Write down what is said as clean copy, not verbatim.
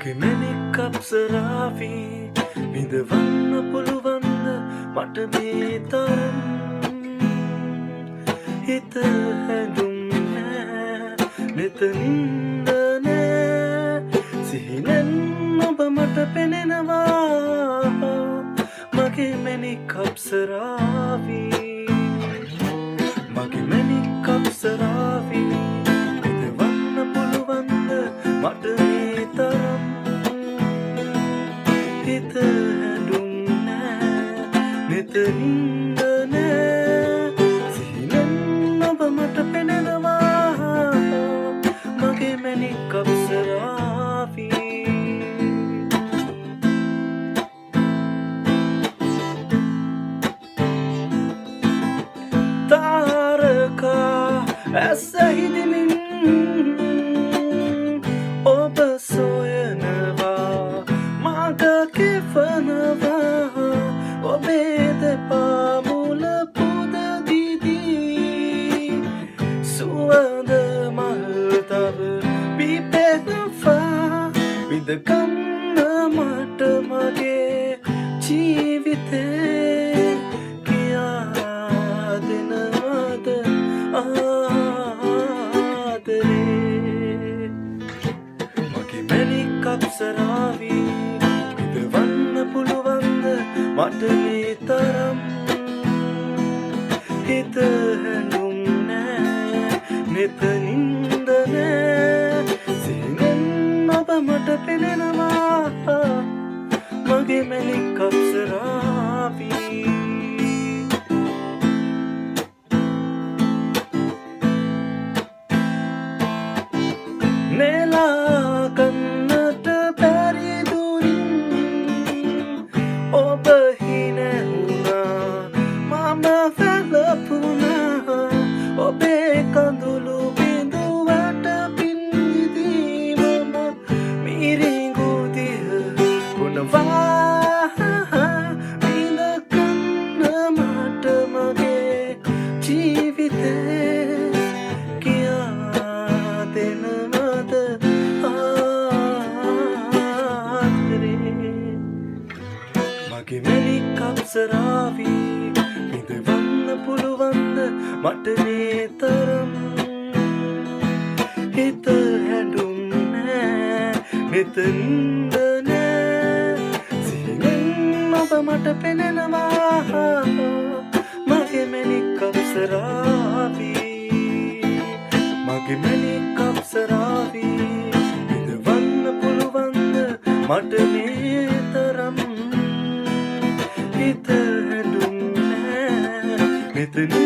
මගේ මැණික් අප්සරාවි විඳවන්න පුළුවන්ද මට මේ තරම් හිත හැදුන්නේ මෙතනින්ද නෑ සිහිනෙන් ඔබ මට පෙනෙනවා මගේ මැණික් අප්සරාවි මගේ මැණික් අප්සරාවි විඳවන්න පුළුවන්ද මට මේ තරම් හිත හැදුන්නේ මෙතනින්ද නෑ සිහිනෙන් ඔබ මට පෙනෙනවා මගේ මැණික් අප්සරාවි තාරකා ඇසහිදමින් ඔබ සොයනවා මග කෙවනවා ඔබේ දෙපා මුල පුද දිදී සුවඳ මල් තව පිපෙනවා විඳගන්න මට මගේ ජීවිතේ කියා දෙනවද ආදරේ මගේ මැණික් අප්සරාවි විඳවන්න පුළුවන්ද මට මේ තරම් හිත හැඳුන්නේ මෙතනින්ද නෑ සිහිනෙන් ඔබ මට පෙනෙනවා මගේ මැණික් අප්සරාවි නෙලා කන්නට බැරි දුරින් ඔබ හිනැහුණා මම වැළපුණා ඔබේ කඳුළු බිඳුවට පින්දිදී මම මිරිඟු දිහ පුනවා විඳගන්න මට මගේ ජීවිතේ කියා දෙනවද ආදරේ මගේ මැණික් අප්සරාවි විඳවන්න පුළුවන්ද මට මේ තරම් හිත හැඳුන්නේ මෙතනින්ද නෑ සිහිනෙන් ඔබ මට පෙනෙනවා මගේ මැණික් අප්සරාවි මගේ මැණික් අප්සරාවි විඳවන්න පුළුවන්ද මට මේ තරම් හිත හැඳුන්නේ මෙතනින්ද